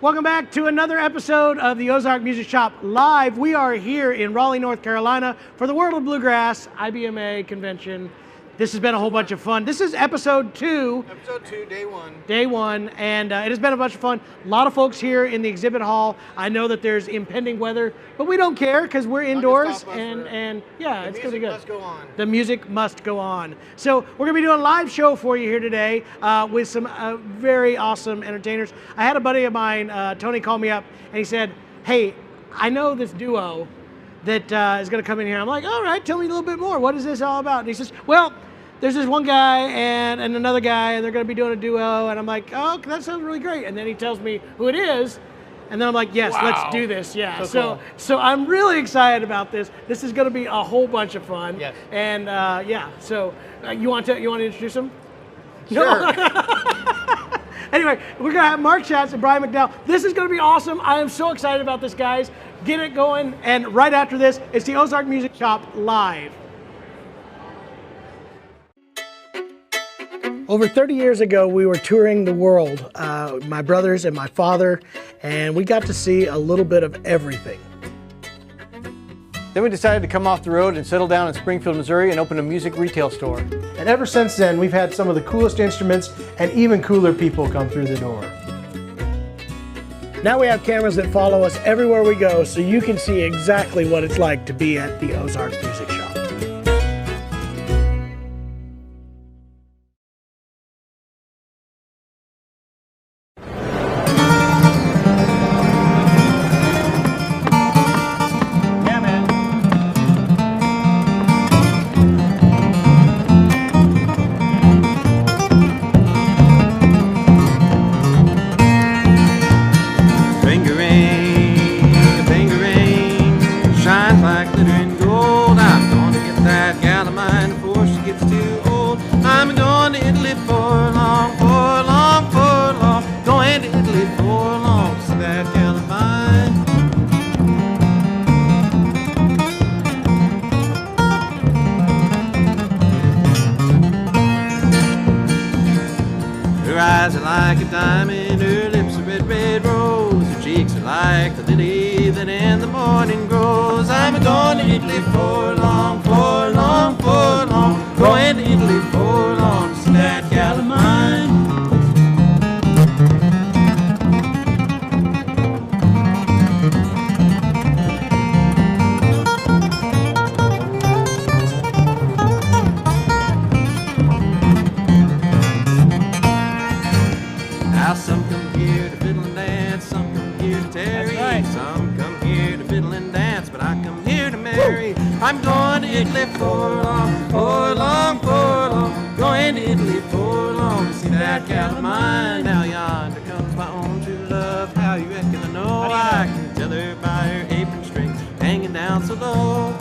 Welcome back to another episode of the Ozark Music Shop Live. We are here in Raleigh, North Carolina for the World of Bluegrass IBMA convention. This has been a whole bunch of fun. This is episode 2. Episode 2, day 1. Day 1, and it has been a bunch of fun. A lot of folks here in the exhibit hall. I know that there's impending weather, but we don't care because we're indoors, and yeah, it's going to be good. The music must go on. The music must go on. So we're going to be doing a live show for you here today with some very awesome entertainers. I had a buddy of mine, Tony, call me up, and he said, hey, I know this duo that is going to come in here. I'm like, all right, tell me a little bit more. What is this all about? And he says, well, there's this one guy and another guy, and they're going to be doing a duo. And I'm like, oh, that sounds really great. And then he tells me who it is. And then I'm like, yes, let's do this. Yeah. So I'm really excited about this. This is going to be a whole bunch of fun. Yes. And yeah, so you want to introduce them? Sure. No. Anyway, we're going to have Mark Shatz and Bryan McDowell. This is going to be awesome. I am so excited about this, guys. Get it going. And right after this, it's the Ozark Music Shop Live. Over 30 years ago, we were touring the world, my brothers and my father, and we got to see a little bit of everything. Then we decided to come off the road and settle down in Springfield, Missouri and open a music retail store. And ever since then, we've had some of the coolest instruments and even cooler people come through the door. Now we have cameras that follow us everywhere we go, so you can see exactly what it's like to be at the Ozark Music Shop. Like a diamond, her lips are red, red rose. Her cheeks are like the lily that in the morning grows. I'm going to Italy for long, for long, for long. Going to Italy for long to see that gal of mine. Some come here to fiddle and dance, some come here to tarry. Right. Some come here to fiddle and dance, but I come here to marry. I'm going to Italy for long, for long, for long. Going to Italy for long to see that gal of mine. Now yonder comes my own true love. How you reckon I know? I can tell her by her apron strings hanging down so low.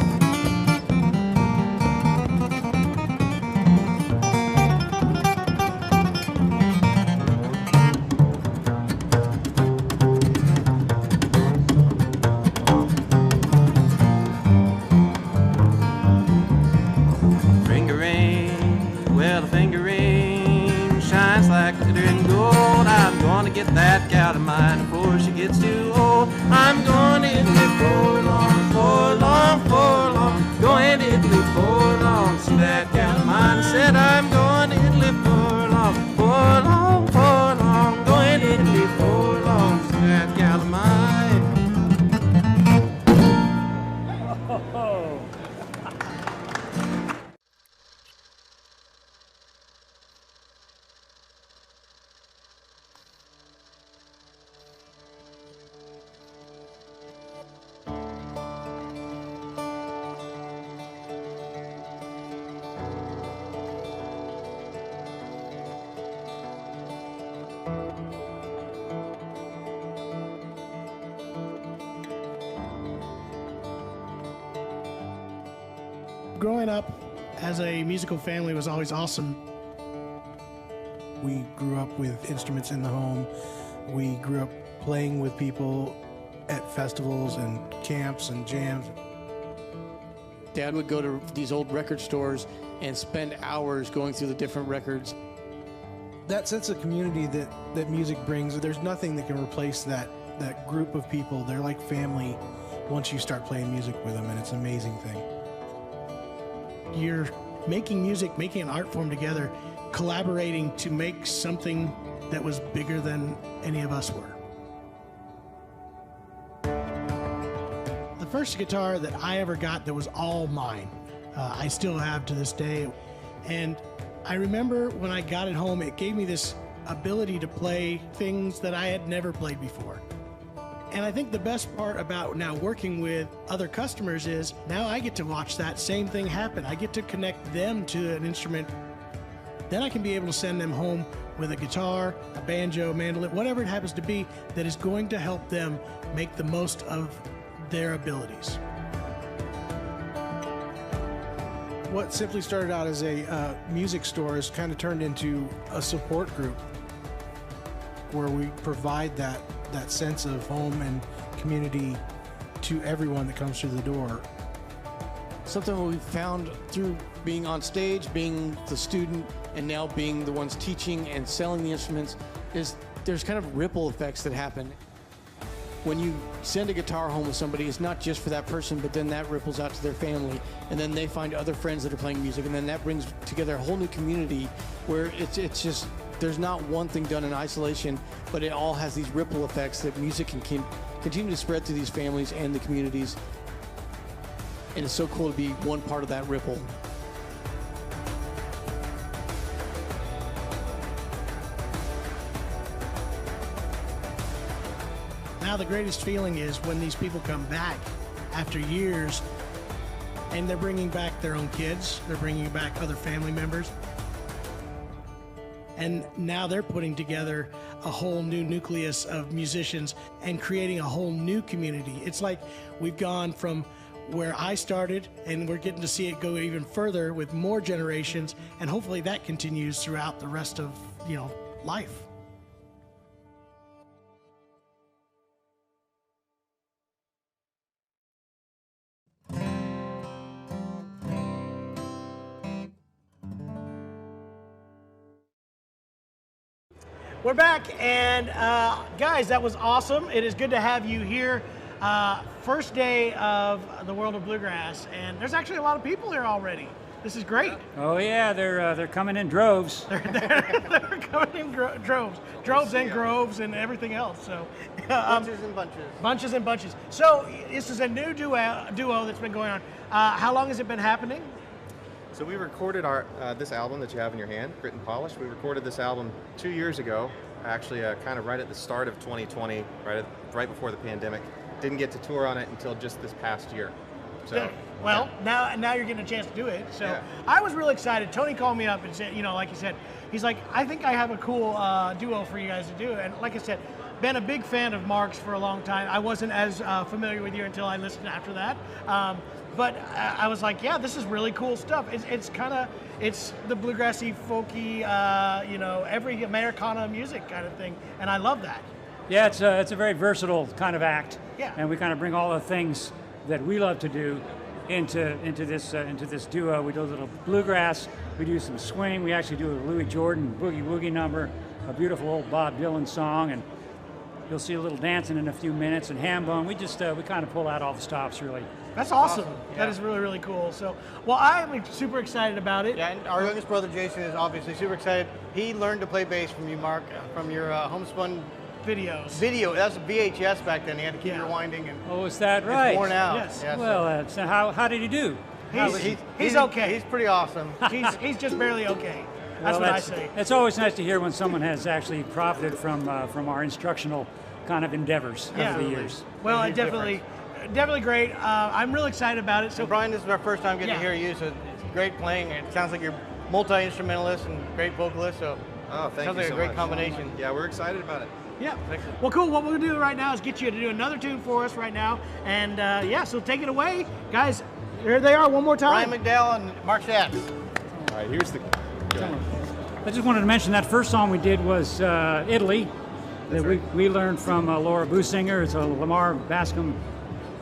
Get that gal of mine before she gets too old. I'm going to Italy for long, for long, for long. Going to Italy for long, see that gal of mine. I said I'm going to Italy for long, for long, for long. Going to Italy for long, see that gal of mine. Growing up as a musical family was always awesome. We grew up with instruments in the home. We grew up playing with people at festivals and camps and jams. Dad would go to these old record stores and spend hours going through the different records. that sense of community that music brings, there's nothing that can replace that group of people. They're like family once you start playing music with them, and it's an amazing thing. You're making music, making an art form together, collaborating to make something that was bigger than any of us were. The first guitar that I ever got that was all mine, I still have to this day. And I remember when I got it home, it gave me this ability to play things that I had never played before. And I think the best part about now working with other customers is now I get to watch that same thing happen. I get to connect them to an instrument. Then I can be able to send them home with a guitar, a banjo, mandolin, whatever it happens to be, that is going to help them make the most of their abilities. What simply started out as a music store has kind of turned into a support group where we provide that sense of home and community to everyone that comes through the door. Something we found through being on stage, being the student, and now being the ones teaching and selling the instruments is there's kind of ripple effects that happen. When you send a guitar home with somebody, it's not just for that person, but then that ripples out to their family, and then they find other friends that are playing music, and then that brings together a whole new community where it's just, there's not one thing done in isolation, but it all has these ripple effects that music can continue to spread through these families and the communities. And it's so cool to be one part of that ripple. Now the greatest feeling is when these people come back after years and they're bringing back their own kids, they're bringing back other family members. And now they're putting together a whole new nucleus of musicians and creating a whole new community. It's like we've gone from where I started, and we're getting to see it go even further with more generations, and hopefully that continues throughout the rest of, life. We're back, and guys, that was awesome. It is good to have you here. First day of the World of Bluegrass, and there's actually a lot of people here already. This is great. Oh yeah, they're coming in droves. They're coming in droves and groves and everything else. So Bunches and bunches. Bunches and bunches. So this is a new duo that's been going on. How long has it been happening? So we recorded our this album that you have in your hand, Grit and Polish. We recorded this album 2 years ago, actually kind of right at the start of 2020, right before the pandemic. Didn't get to tour on it until just this past year. So, well, now you're getting a chance to do it. So yeah. I was really excited. Tony called me up and said, like you said, he's like, I think I have a cool duo for you guys to do. And like I said, been a big fan of Mark's for a long time. I wasn't as familiar with you until I listened after that. But I was like, yeah, this is really cool stuff. It's the bluegrassy, folky, every Americana music kind of thing, and I love that. Yeah, it's a very versatile kind of act. Yeah. And we kind of bring all the things that we love to do into this duo. We do a little bluegrass. We do some swing. We actually do a Louis Jordan boogie woogie number, a beautiful old Bob Dylan song, and you'll see a little dancing in a few minutes. And ham bone. We kind of pull out all the stops really. That's awesome. Yeah. That is really, really cool. So, well, I'm super excited about it. Yeah, and our youngest brother Jason is obviously super excited. He learned to play bass from you, Mark, from your homespun videos. That was VHS back then. He had to keep rewinding, and oh, is that right? It's worn out. Yes. Yeah, well, so how did he do? He's okay. He's pretty awesome. he's just barely okay. That's what I say. It's always nice to hear when someone has actually profited from our instructional kind of endeavors over the years. Well, definitely great. I'm really excited about it. So, Bryan, this is our first time getting to hear you, so it's great playing. It sounds like you're multi-instrumentalist and great vocalist, so thank you sounds like so a great much. combination. Yeah, we're excited about it. Yeah. Well, cool. What we're going to do right now is get you to do another tune for us right now. And so take it away. Guys, here they are one more time. Bryan McDowell and Mark Shatz. All right, here's the... I just wanted to mention that first song we did was Italy. That we learned from Laura Businger. It's a Lamar Bascom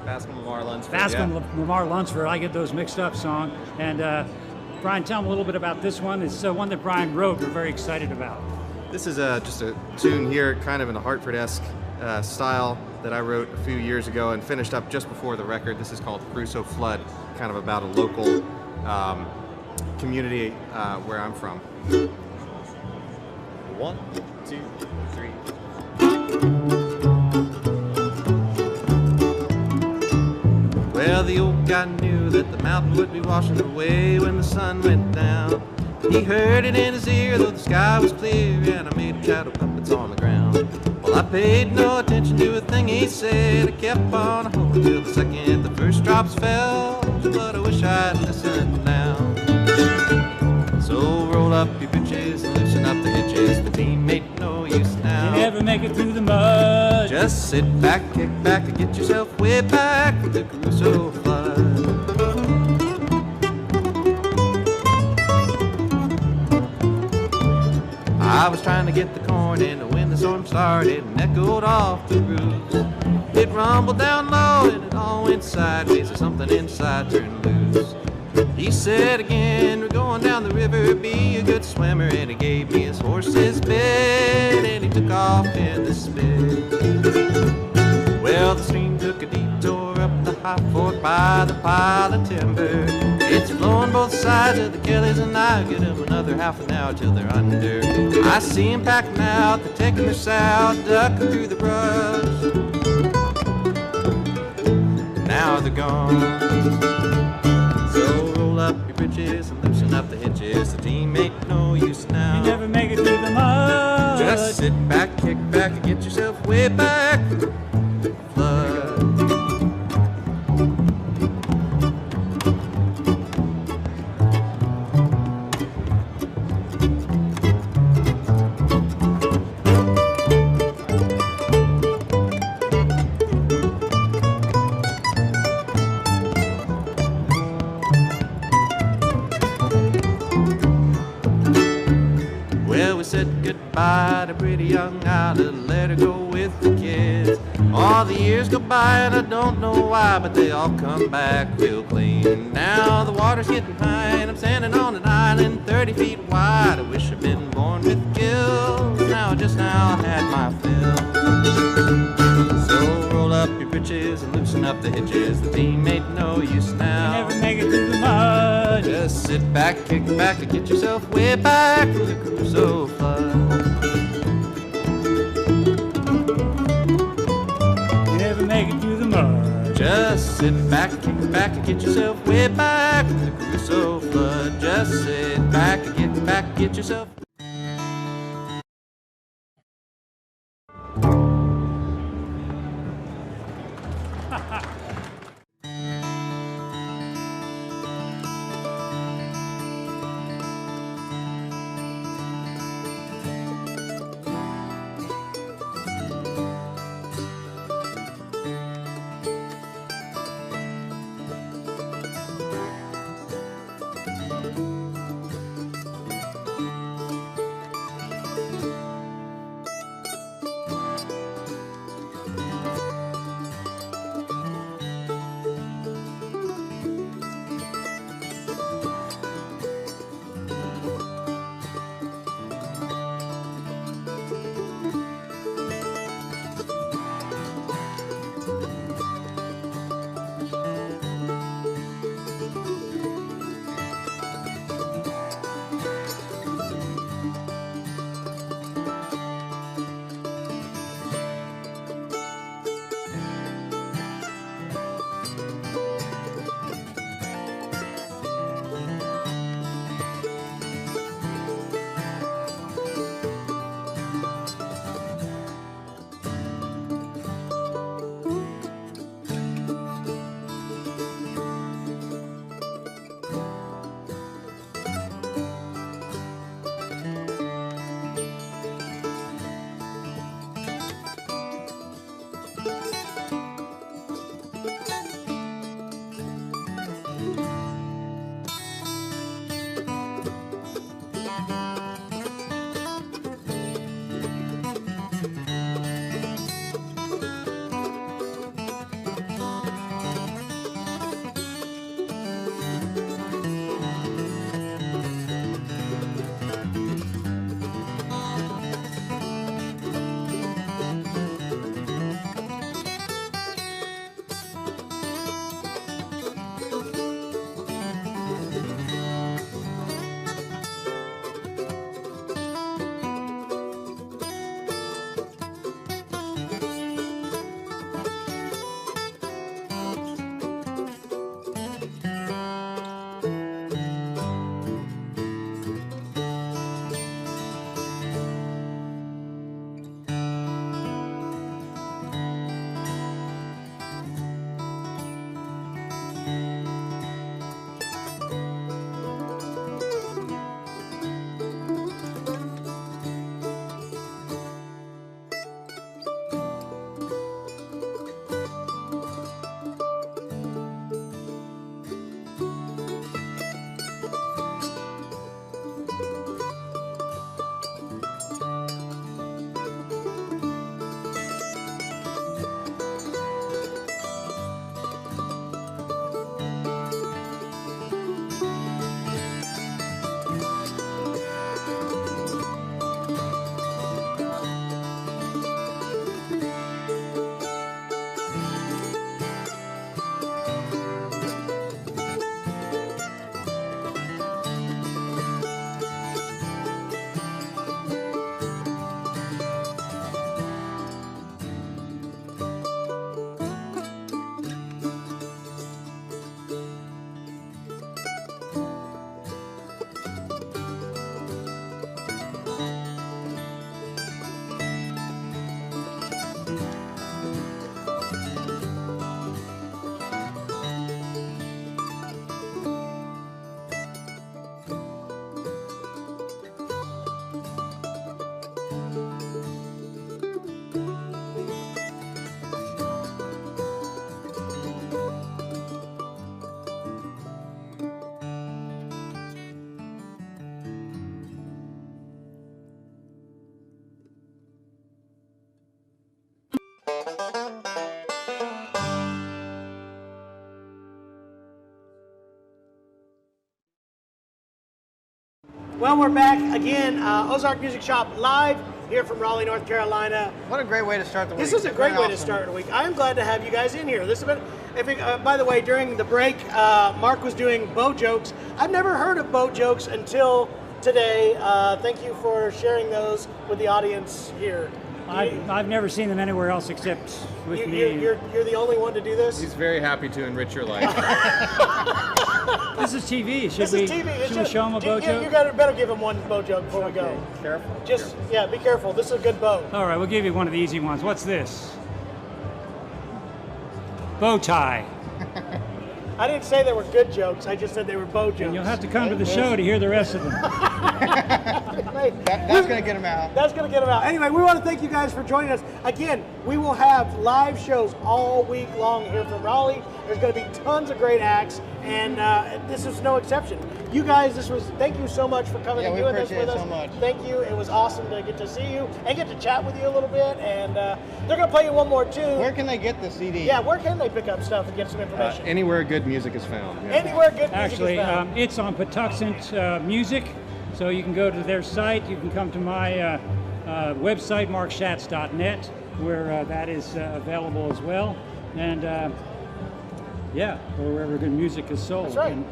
Lamar Lunsford. Lamar Lunsford. I get those mixed up song. And Bryan, tell them a little bit about this one. It's one that Bryan wrote. We're very excited about. This is just a tune here, kind of in a Hartford-esque style that I wrote a few years ago and finished up just before the record. This is called Crusoe Flood, kind of about a local community where I'm from. 1, 2, 3. Well, the old guy knew that the mountain would be washing away when the sun went down. He heard it in his ear, though the sky was clear, and I made shadow puppets on the ground. Well, I paid no attention to a thing he said. I kept on home till the second the first drops fell, but I wish I'd listened now. So roll up your britches and loosen up the hitches. The team ain't no use now. You never make it through the mud. Just sit back, kick back, and get yourself way back from the Crusoe flood. I was trying to get the corn in when the storm started and echoed off the roofs. It rumbled down low and it all went sideways, or something inside turned loose. He said again, we're going down the river, be a good swimmer, and he gave me his horse's bed, and he took off in the spit. Well, the stream took a detour up the high fork by the pile of timber. It's flowing both sides of the Kellys, and I get them another half an hour till they're under. I see them packing out, they're taking their south, ducking through the brush. Now they're gone. So roll up your britches and loosen up the hitches. The team ain't no use now. You never make it through the mud. Just sit back, kick back, and get yourself way back from the flood. Goodbye to pretty young Isla, let her go with the kids. All the years go by and I don't know why, but they all come back real clean. Now the water's getting high and I'm standing on an island 30 feet wide. I wish I'd been born with gills, now I just now had my fill. So roll up your britches and loosen up the hitches. The team ain't no use now. You never make it through the mud. Just sit back, kick back, and get yourself way back from the Crusoe flood. You never make it through the mud. Just sit back, kick back, and get yourself way back from the Crusoe flood. Just sit back and get yourself. Well, we're back again. Ozark Music Shop live here from Raleigh, North Carolina. What a great way to start the week. This is a great way to start the week. I am glad to have you guys in here. This has been, by the way, during the break, Mark was doing bow jokes. I've never heard of bow jokes until today. Thank you for sharing those with the audience here. I've never seen them anywhere else except with me. You're the only one to do this? He's very happy to enrich your life. This is TV. Should This we, is TV. Should we show him a bow joke? You better give him one bow joke before we go. Careful. Just, yeah, be careful. This is a good bow. All right, we'll give you one of the easy ones. What's this? Bow tie. I didn't say they were good jokes. I just said they were bow jokes. And you'll have to come to the show to hear the rest of them. That's going to get him out. That's going to get them out. Anyway, we want to thank you guys for joining us. Again, we will have live shows all week long here from Raleigh. There's going to be tons of great acts, and this is no exception. You guys, thank you so much for coming and doing this with us. So much. Thank you. It was awesome to get to see you and get to chat with you a little bit. And they're going to play you one more tune. Where can they get the CD? Yeah, where can they pick up stuff and get some information? Anywhere good music is found. Yeah. Anywhere good music Actually, is found. it's on Patuxent Music, so you can go to their site. You can come to my website, markshatz.net, where that is available as well. And yeah, or wherever good music is sold. That's right. And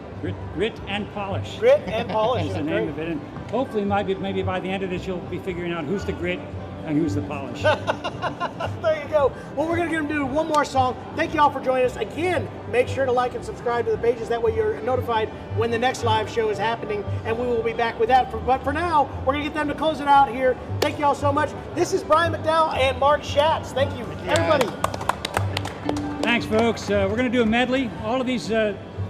grit and polish. Grit and polish is the name of it. And hopefully, maybe by the end of this, you'll be figuring out who's the grit and who's the polish. There you go. Well, we're going to get them to do one more song. Thank you all for joining us. Again, make sure to like and subscribe to the pages. That way you're notified when the next live show is happening, and we will be back with that. But for now, we're going to get them to close it out here. Thank you all so much. This is Bryan McDowell and Mark Shatz. Thank you, everybody. Thanks, folks. We're going to do a medley. All of these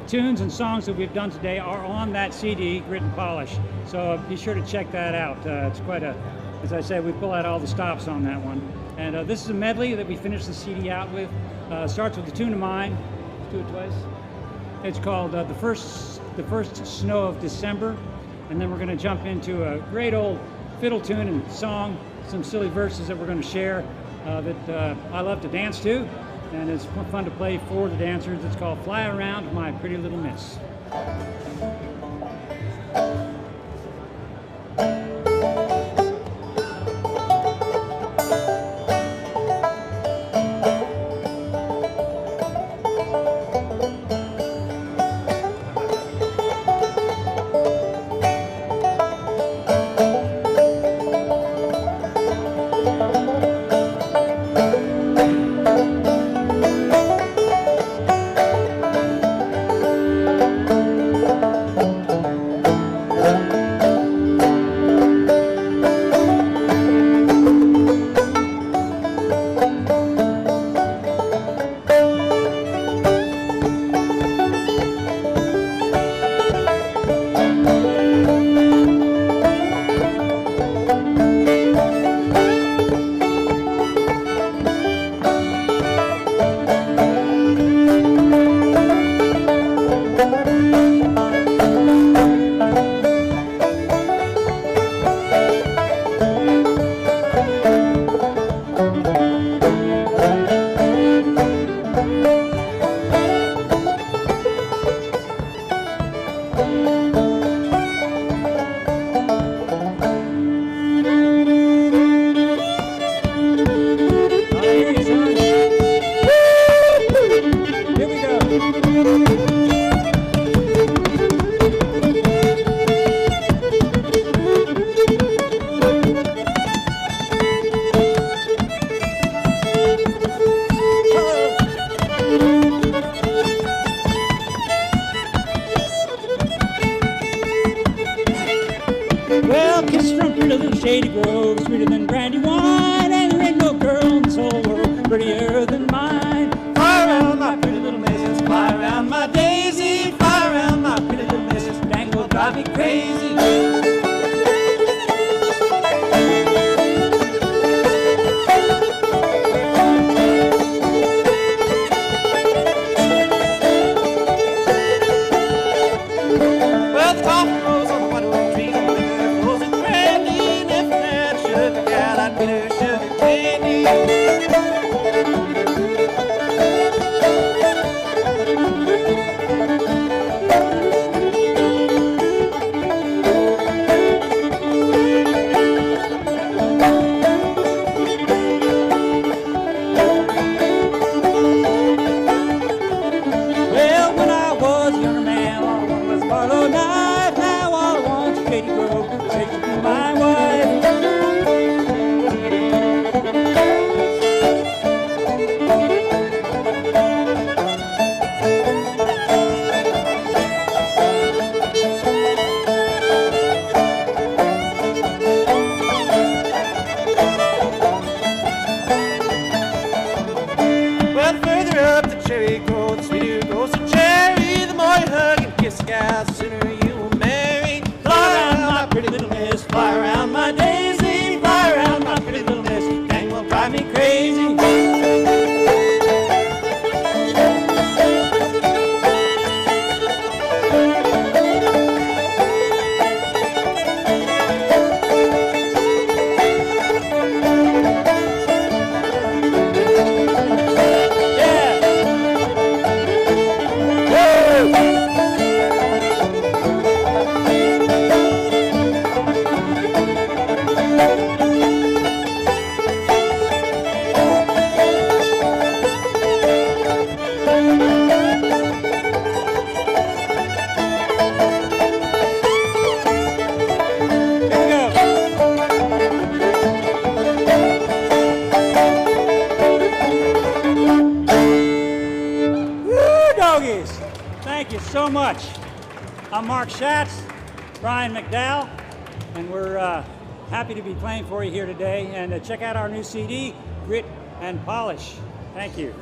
tunes and songs that we've done today are on that CD, Grit and Polish. So be sure to check that out. It's quite as I said, we pull out all the stops on that one. And this is a medley that we finished the CD out with. Starts with a tune of mine. Let's do it twice. It's called the first Snow of December. And then we're going to jump into a great old fiddle tune and song, some silly verses that we're going to share that I love to dance to. And it's fun to play for the dancers. It's called Fly Around My Pretty Little Miss. Well, kisses from pretty little shady grove, sweeter than brandy wine, and there ain't no girl in this whole world prettier than mine. Fly around my pretty little missus, fly around my daisy, fly around my pretty little missus, dang will drive me crazy. Well, the coffee grows on the one-oak tree, and the river flows in brandy, and if I had a sugar gal, I'd be her sugar candy. cherry grow, the sweeter grows the cherry. The more you hug and kiss a gal, the sooner you will marry. Fly around my pretty little miss, fly around my daisy, fly around my pretty little miss. Dang, will drive me crazy. Thank you so much. I'm Mark Shatz, Bryan McDowell, and we're happy to be playing for you here today. And check out our new CD, Grit and Polish. Thank you.